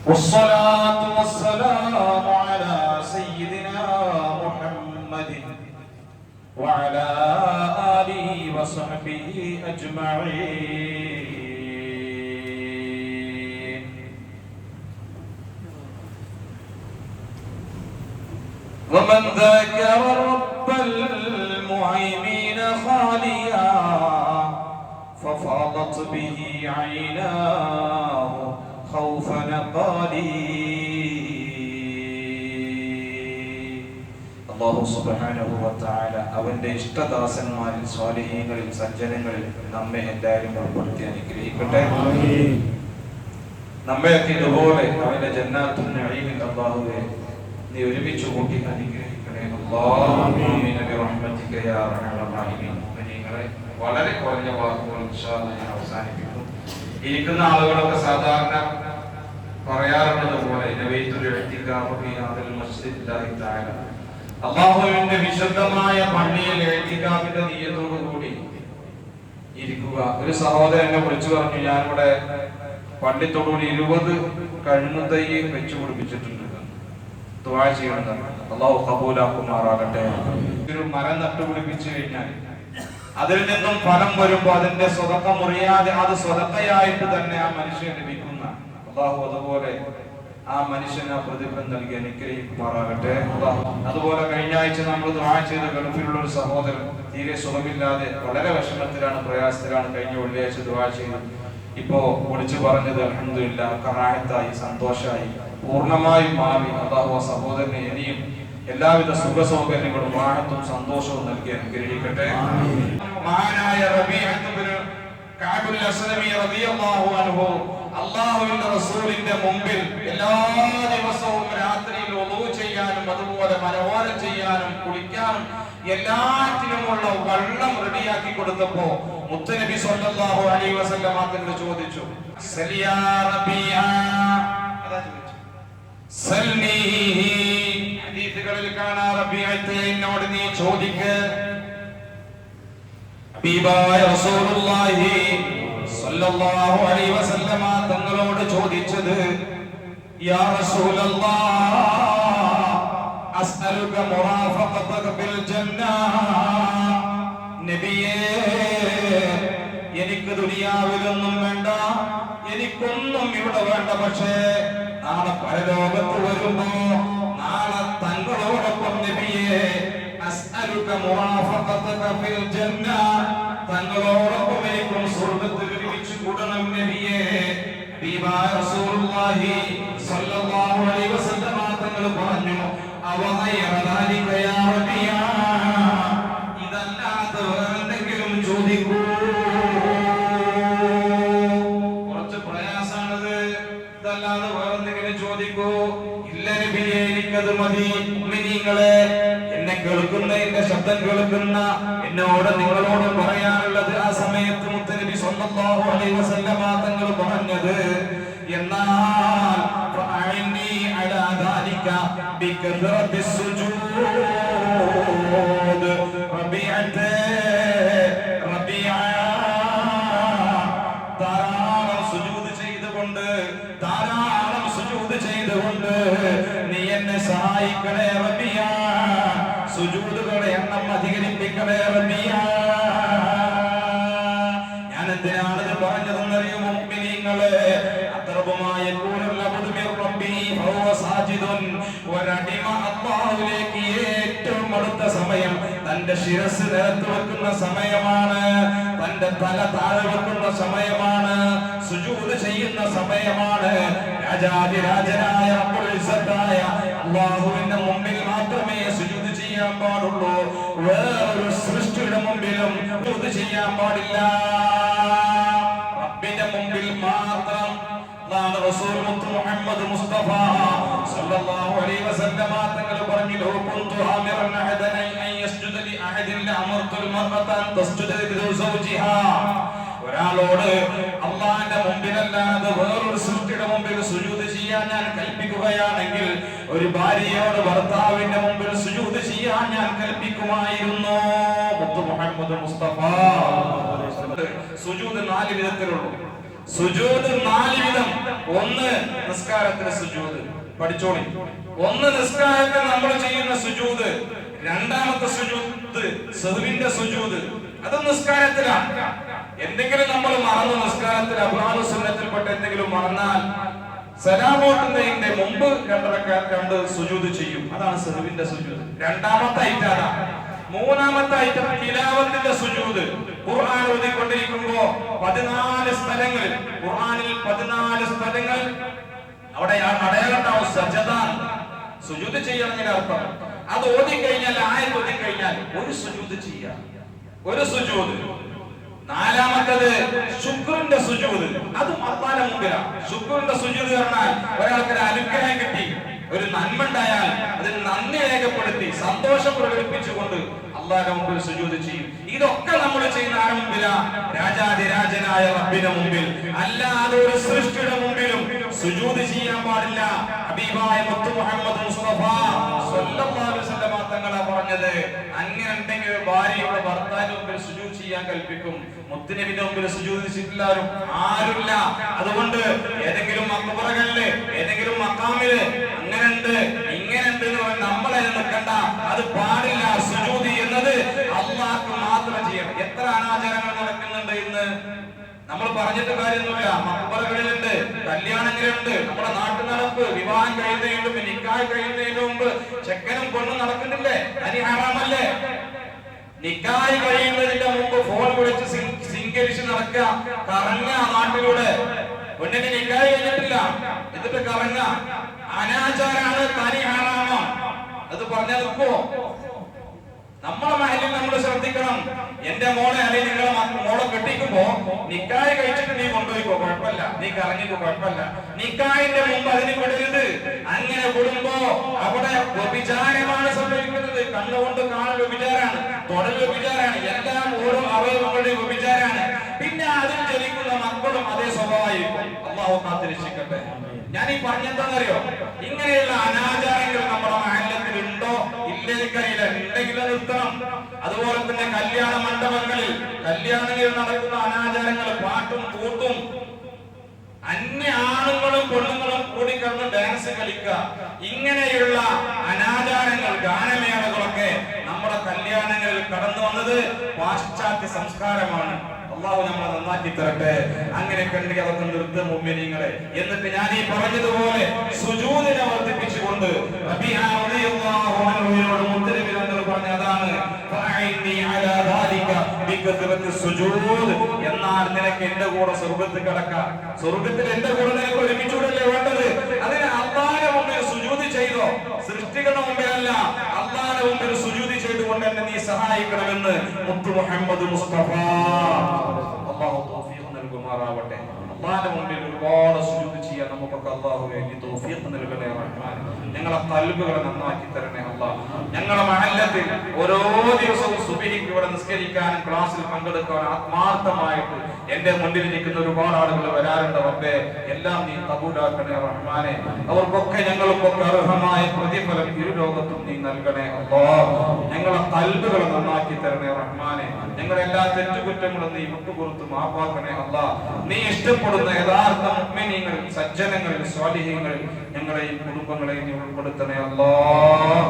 والصلاة والسلام على سيدنا محمد وعلى آله وصحبه أجمعين. ومن ذكر رب المهيمين خاليا ففاضت به عيناه خوف نقالي. അല്ലാഹു സുബ്ഹാനഹു വ തആല അവന്റെ ഇഷ്ടദാസന്മാരിൽ സ്വാലിഹീങ്ങളിൽ സജ്ജനങ്ങളിൽ നമ്മെ എല്ലാവരും ഉൾപ്പെടുത്തി അനുഗ്രഹിക്കട്ടെ. നമ്മയൊക്കെ ഇതുപോലെ അവന്റെ ജന്നാത്തുൽ നഈമിൽ അല്ലാഹുവേ നീ ഒരുമിച്ച് കൂട്ടി അനുഗ്രഹിക്കണേ. ആമീൻ ബിറഹ്മതിക യാ അർഹമർ റഹീമീൻ. നിങ്ങളെ വളരെ കുറഞ്ഞ വാക്കുകൾ ഇൻഷാ അല്ലാഹ് ഞാൻ അവസാനിപ്പിക്കും. ഇരിക്കുന്ന ആളുകളൊക്കെ സാധാരണ പറയാറുള്ളത് പോലെ അല്ലാഹുവിന്റെ വിശുദ്ധമായ പള്ളിയിൽ ഇഅ്തികാഫിന്റെ നിയ്യത്തോടു കൂടി ഇരിക്കുക. ഒരു സഹോദരൻ എന്നെ വിളിച്ചു പറഞ്ഞു, ഞാനിവിടെ പള്ളിത്തോടുകൂടി 20 കഴുങ്ങുതൈ വെച്ചു പിടിപ്പിച്ചിട്ടുണ്ട്, ദുആ ചെയ്യണം. അല്ലാഹു ഖബൂലാക്കുമാറാകട്ടെ. ഒരു മരം നട്ടുപിടിപ്പിച്ചു കഴിഞ്ഞാൽ അതിൽ നിന്നും ഫലം വരുമ്പോൾ അതിന്റെ സ്വതക്ക മുറിയാതെ അത് സ്വതക്കയായിട്ട് തന്നെ ആ മനുഷ്യന് ലഭിക്കുന്ന അല്ലാഹു അതുപോലെ ആ മനുഷ്യന് പ്രതിഫലം നൽകി അനുഗ്രഹിക്കുമാറാകട്ടെ. അതുപോലെ കഴിഞ്ഞ ആഴ്ച നമ്മൾ ദുആ ചെയ്ത ഗൾഫിലുള്ള ഒരു സഹോദരൻ തീരെ സുഖമില്ലാതെ വളരെ വിഷമത്തിലാണ്, പ്രയാസത്തിലാണ്. കഴിഞ്ഞ വെള്ളിയാഴ്ച ദുആ ചെയ്തു. ഇപ്പോ വിളിച്ചു പറഞ്ഞത് അൽഹംദുലില്ലാഹ് ഖറാഹത്തായി, സന്തോഷമായി, പൂർണ്ണമായും മാറി. അല്ലാഹു ആ സഹോദരനെ ഇനിയും എല്ലാവിധ സുഖ സൗകര്യങ്ങളും റാഹത്തും സന്തോഷവും നൽകി അനുഗ്രഹിക്കട്ടെ. മഹാനായ റബീഅത്ത് ബിൻ കഅബുൽ അസ്ലമി റളിയല്ലാഹു അൻഹു അല്ലാഹുവിന്റെ റസൂലിന്റെ മുമ്പിൽ എല്ലാ ദിവസവും രാത്രിയിൽ wudu ചെയ്യാനും അതുപോലെ മനോഹരം ചെയ്യാനും കുളിക്കാനും എല്ലാറ്റിനുമുള്ള വെള്ളം റെഡിയാക്കി കൊടുത്തപ്പോ മുത്തനബി സ്വല്ലല്ലാഹു അലൈഹി വസല്ലം തങ്ങൾ ചോദിച്ചു, സലിയാ റബീഅ, അതാ ചോദിച്ചു, സൽനീഹി. ഹദീസുകളിൽ കാണാം, റബീഅത്തെ എന്നോട് നീ ചോദിക്ക്. ഹബീബായ റസൂലുള്ളാഹി സ്വല്ലല്ലാഹു അലൈഹി വസല്ലം തങ്ങളോട് ചോദിച്ചത്, യാ റസൂലല്ലാഹ് അസ്അലുക മുറാഫഖതക ഫിൽ ജന്നah. നബിയേ, എനിക്ക് ദുനിയാവിലൊന്നും വേണ്ട, എനിക്കൊന്നും ഇവിടെ വേണ്ട. പക്ഷേ നാളെ പരലോകത്ത് വരുമ്പോ നാളെ തങ്ങളോടൊപ്പം നബിയേ അസ്അലുക മുറാഫഖതക ഫിൽ ജന്നah, തങ്ങളോടൊപ്പം എനിക്കും സ്വർഗ്ഗത്തിൽ ഒരുമിച്ച് കൂടണം നബിയേ. ഹബീബായ റസൂലുള്ളാഹി സ്വല്ലല്ലാഹു അലൈഹി വസല്ലം തങ്ങൾ പറഞ്ഞു, അവഗൈറ ദാലിക യാ റബീഅ, ഇതല്ലാതെ വേറെന്തെങ്കിലും ചോദിക്കൂ. കുറച്ച് പ്രയാസാണത്. ഇതല്ലാതെ വേറെന്തെങ്കിലും ചോദിക്കൂ. ഇല്ല നബിയേ, എനിക്കത് മതി. മുഅ്മിനീങ്ങളെ, എന്നെ കേൾക്കുന്ന, എന്റെ ശബ്ദം കേൾക്കുന്ന എന്നോട് നിങ്ങളോട് പറയാനുള്ളത്, ആ സമയത്ത് മുത്തനബി സ്വല്ലല്ലാഹു അലൈഹി വസല്ലം തങ്ങൾ പറഞ്ഞത്, എന്നാൽ ഫഅഇനി അലാ ദാലിക ബികഥറത്തി സുജൂദ്. റബീഅത്തെ, റബീഅ, ധാരാളം സുജൂദ് ചെയ്തുകൊണ്ട്, ധാരാളം സുജൂദ് ചെയ്തുകൊണ്ട് നീ എന്നെ സഹായിക്കണേ റബീഅ. സുജൂദുകളുടെ എണ്ണം അധികരിപ്പിക്കണേ റബീഅ. ഞാൻ എന്തിനാണിത് പറഞ്ഞതെന്നറിയോ മുഅ്മിനീങ്ങളെ? അത്റബുമായ യഖൂലുൽ അബ്ദു മിർ റബ്ബിഹി ഫഹുവ സാജിദുൻ. ഒരടിമ അല്ലാഹുവിലേക്ക് ഏറ്റവും അടുത്ത സമയം തന്റെ ശിരസ് നിലത്ത് വെക്കുന്ന സമയമാണ്, തന്റെ തല താഴെ വെക്കുന്ന സമയമാണ്, സുജൂദ് ചെയ്യുന്ന സമയമാണ്. രാജാതിരാജനായ റബ്ബുൽ ഇസ്സത്തായ അല്ലാഹുവിന്റെ മുമ്പിൽ മാത്രമേ സുജൂദ് ചെയ്യാൻ പാടുള്ളൂ. വേറൊരു സൃഷ്ടിയുടെ മുമ്പിലും സുജൂദ് ചെയ്യാൻ പാടില്ല. റബ്ബിന്റെ മുമ്പിൽ മാത്രം. അതാണ് റസൂൽ മുഹമ്മദ് മുസ്തഫ സല്ലല്ലാഹു അലൈഹി വസല്ലം തങ്ങൾ പറഞ്ഞു, ലോ കുന്തു ആമിറൻ അഹദൻ അൻ യസ്ജുദ ലി അഹദിൻ ലഅമർതുൽ മർഅത അൻ തസ്ജുദ ലി സൗജിഹാ. ഒരാളോട് അല്ലാഹുവിന്റെ മുമ്പിലല്ലാതെ വേറൊരു സൃഷ്ടിയുടെ മുമ്പിൽ സുജൂദ് ചെയ്യാൻ ഞാൻ കൽപ്പിക്കുകയാണെങ്കിൽ, ഒരു ഭാര്യയോട് ഭർത്താവിന്റെ മുമ്പിൽ സുജൂദ് ചെയ്യാൻ ഞാൻ കൽപ്പിക്കുമായിരുന്നു. മുഹമ്മദ് മുസ്തഫ. സുജൂദ് 4 വിധത്തിലുള്ളൂ. സുജൂദ് 4 വിധം. ഒന്ന് നിസ്കാരത്തിലെ സുജൂദ് പഠിച്ചോളി. ഒന്ന് നിസ്കാരത്തിൽ നമ്മൾ ചെയ്യുന്ന സുജൂദ്. രണ്ടാമത്തെ സുജൂദ് സഹ്വിന്റെ സുജൂദ്. അത് നിസ്കാരത്തിലാണ്. എന്തെങ്കിലും നമ്മൾ മറന്നു നിസ്കാരത്തിൽ അബ്റാദു സുന്നത്തിൽപ്പെട്ട എന്തെങ്കിലും മറന്നാൽ സലാമോട്ടുന്നതിന്റെ മുമ്പ് 2 സുജൂദ് ചെയ്യും. അതാണ് സഹ്വിന്റെ സുജൂദ്. രണ്ടാമത്തെ ഐറ്റാണ്. മൂന്നാമത്തെ ഐറ്റം തിലാവത്തിന്റെ സുജൂദ്. ഖുർആൻ ഓതിക്കൊണ്ടിരിക്കുമ്പോ 14 സ്ഥലങ്ങളിൽ, ഖുർആനിൽ 14 സ്ഥലങ്ങൾ അവിടെ അടയാളം സജദ, സുജൂദ് ചെയ്യണമെങ്കിൽ അർത്ഥം. അത് ഓതിക്കഴിഞ്ഞാൽ, ആയത്ത് ഓതിക്കഴിഞ്ഞാൽ ഒരു സുജൂദ് ചെയ്യാം, ഒരു സുജൂദ്. നാലാമത്തത് ശുക്രിന്റെ സുജൂദ്. അത് അള്ളാഹുവിന്റെ മുമ്പിലാണ്. ശുക്രിന്റെ സുജൂദ് പറഞ്ഞാൽ ഒരാൾക്ക് ഒരു അനുഗ്രഹം കിട്ടി, ഒരു നന്മ ഉണ്ടായാൽ അതിന് നന്ദി രേഖപ്പെടുത്തി സന്തോഷം പ്രകടിപ്പിച്ചുകൊണ്ട് അള്ളാഹുവിന്റെ മുമ്പിൽ സുജൂദ് ചെയ്യും. ഇതൊക്കെ നമ്മൾ ചെയ്യുന്ന ആരുടെ മുമ്പിലാ? രാജാതിരാജനായ റബ്ബിന്റെ മുമ്പിൽ. അല്ലാതെ ഒരു സൃഷ്ടിയുടെ മുമ്പിലും സുജൂദ് ചെയ്യാൻ പാടില്ല. ഹബീബായ മുത്ത് മുഹമ്മദ് മുസ്തഫ സ്വല്ലല്ലാഹു അലൈഹി വസല്ലം തങ്ങളാ പറഞ്ഞത്. അങ്ങനെ ഉണ്ടെങ്കിൽ ഭാര്യയുടെ ഭർത്താവിന്റെ മുമ്പിൽ സുജൂദ് ചെയ്യാൻ കൽപ്പിക്കും. മുത്തുനബിയുടെ മുമ്പിൽ സുജൂദ് ചെയ്തിട്ടില്ല ആരുമില്ല. അതുകൊണ്ട് ഏതെങ്കിലും മഖബറകളില്, ഏതെങ്കിലും മഖാമില് അങ്ങനെയുണ്ട് ഇങ്ങനെയുണ്ട് എന്ന് പറഞ്ഞ് നമ്മളെ നിൽക്കണ്ട. അത് പാടില്ല. സുജൂദ് എന്നത് അല്ലാഹ്ക്ക് മാത്രം ചെയ്യണം. എത്ര അനാചാരങ്ങൾ നടക്കുന്നുണ്ട് ഇന്ന്, നമ്മൾ പറഞ്ഞിട്ട് കാര്യമൊന്നുമില്ല. മഖബറകളിലുണ്ട്, കല്യാണങ്ങളുണ്ട്, നമ്മുടെ നാട്ടു നടപ്പ്, വിവാഹം കഴിയുന്നതിന് മുമ്പ്, നിക്കാഹ് കഴിയുന്നതിന് മുമ്പ് ചെക്കനും പെണ്ണും നടക്കുന്നില്ലേ? അനി ഹറാമല്ലേ? നിക്കാഹ് കഴിയുന്നതിന്റെ മുമ്പ് ഫോൺ വിളിച്ച് സിംഗരിച്ച് നടക്കുക, കറങ്ങ നാട്ടിലൂടെ. പെണ്ണിന് നിക്കാഹ് കഴിഞ്ഞിട്ടില്ല, എന്നിട്ട് കറങ്ങ. അനാചാരാണ്, തനി ഹറാമാണ്. അത് പറഞ്ഞാൽ നിൽക്കുവോ? നമ്മളെ മഹലിൽ നമ്മൾ ശ്രദ്ധിക്കണം. എന്റെ മോളെ അല്ലെങ്കിൽ നിങ്ങളെ മോളെ കെട്ടിക്കുമ്പോ നിക്കാഹ് കഴിച്ചിട്ട് നീ കൊണ്ടുപോയിക്കോ, കുഴപ്പമില്ല. നീ കറങ്ങിക്കോ, കുഴപ്പമില്ല. നിക്കാഹിന്റെ മുമ്പ് അതിന് വിടരുത്. അങ്ങനെ വിടുമ്പോ അവിടെ വ്യഭിചാരമാണ് സംഭവിക്കുന്നത്. കണ്ണുകൊണ്ട് കാണൽ വ്യഭിചാരാണ്, തൊടൽ വ്യഭിചാരാണ്, എല്ലാം ഓരോ അവയവങ്ങളുടെയും വ്യഭിചാരാണ്. പിന്നെ അതിൽ ജനിക്കുന്ന മക്കളും അതേ സ്വഭാവമായിരിക്കും. അല്ലാഹു കാത്തിരക്ഷിക്കട്ടെ. ഞാൻ ഈ പറഞ്ഞെന്താണെന്നറിയോ? ഇങ്ങനെയുള്ള അനാചാരങ്ങൾ നമ്മുടെ മഹല്ലത്തിൽ ഉണ്ടോ ഇല്ലെനിക്കറിയില്ല. ഉണ്ടെങ്കിൽ നിർത്തണം. അതുപോലെ തന്നെ കല്യാണ മണ്ഡപങ്ങളിൽ, കല്യാണങ്ങളിൽ നടക്കുന്ന അനാചാരങ്ങൾ, പാട്ടും കൂട്ടും, അന്യ ആണുങ്ങളും പെണ്ണുങ്ങളും കൂടി കിടന്ന് ഡാൻസ് കളിക്കുക, ഇങ്ങനെയുള്ള അനാചാരങ്ങൾ, ഗാനമേളകളൊക്കെ നമ്മുടെ കല്യാണങ്ങളിൽ കടന്നു വന്നത് പാശ്ചാത്യ സംസ്കാരമാണ്. അല്ലാഹു നമ്മളെ നന്നാക്കി തരട്ടെ. അങ്ങനെ കണ്ടെങ്കിൽ അതൊക്കെ നിർത്തും മുഅ്മിനീങ്ങളെ. എന്നിട്ട് ഞാൻ ഈ പറഞ്ഞതുപോലെ സുജൂദിനെ വർദ്ധിപ്പിച്ചുകൊണ്ട് റബീഅ റളിയല്ലാഹു അൻഹുവിനോട് മുത്തനബി തങ്ങൾ പറഞ്ഞ അതാണ്, ഫഅഇനി അലാ ദാലിക ബികത്റത്തി സുജൂദ്. എന്നാൽ നിനക്ക് എന്റെ കൂടെ സ്വർഗ്ഗത്തിൽ കടക്കാം. സ്വർഗ്ഗത്തിൽ എന്റെ കൂടെ നിനക്ക് ഒരുമിച്ചൂടല്ലേ വേണ്ടത്? അതിന് അല്ലാഹുവിന്റെ മുമ്പിൽ സുജൂദ് ചെയ്തോ, സൃഷ്ടികളുടെ മുമ്പിലല്ല, അല്ലാഹുവിന്റെ മുമ്പിൽ സുജൂദ് ചെയ്തുകൊണ്ട് എന്നെ നീ സഹായിക്കണമെന്ന് മുത്ത് മുഹമ്മദ് മുസ്തഫ. അല്ലാഹു തൗഫീഖ് നൽകുമാറാവട്ടെ. അല്ലാഹുവിന്റെ മുമ്പിൽ ഒരുപാട് സുജൂദ് ചെയ്യാൻ നമുക്കൊക്കെ അല്ലാഹു വേണ്ടി തൗഫീഖ് നൽകണേ റഹ്മാൻ. ഞങ്ങളെ ഖൽബുകളെ നന്നാക്കി തരണേ അല്ലാഹ്. ഞങ്ങളുടെ മഹല്ലത്തിൽ ഓരോ ദിവസവും സുബ്ഹിക്ക് ഇവിടെ നിസ്കരിക്കാനും ക്ലാസ്സിൽ പങ്കെടുക്കാനും ആത്മാർത്ഥമായിട്ട് എന്റെ മുന്നിൽ നിൽക്കുന്ന ഒരുപാട് ആളുകൾ വരാറുണ്ട്. റബ്ബേ, എല്ലാം നീ കബൂലാക്കണേ റഹ്മാനെ. അവർക്കൊക്കെ ഞങ്ങൾക്കൊക്കെ അർഹമായ പ്രതിഫലം ഇരുലോകത്തും നീ നൽകണേ അല്ലാഹ്. ഞങ്ങളെ ഖൽബുകളെ നന്നാക്കി തരണേ റഹ്മാനെ. ഞങ്ങളുടെ എല്ലാ തെറ്റുകുറ്റങ്ങളും നീ വിട്ടുപുറത്ത് മാപ്പാക്കണേ അല്ലാഹ്. നീ ഇഷ്ടപ്പെടുന്ന യഥാർത്ഥ മുഅ്മിനീങ്ങൾ, സജ്ജനങ്ങൾ, സ്വാലിഹീങ്ങൾ ഞങ്ങളെയും കുടുംബങ്ങളെയും നീ ഉൾപ്പെടുത്തണേ അല്ലാഹ്.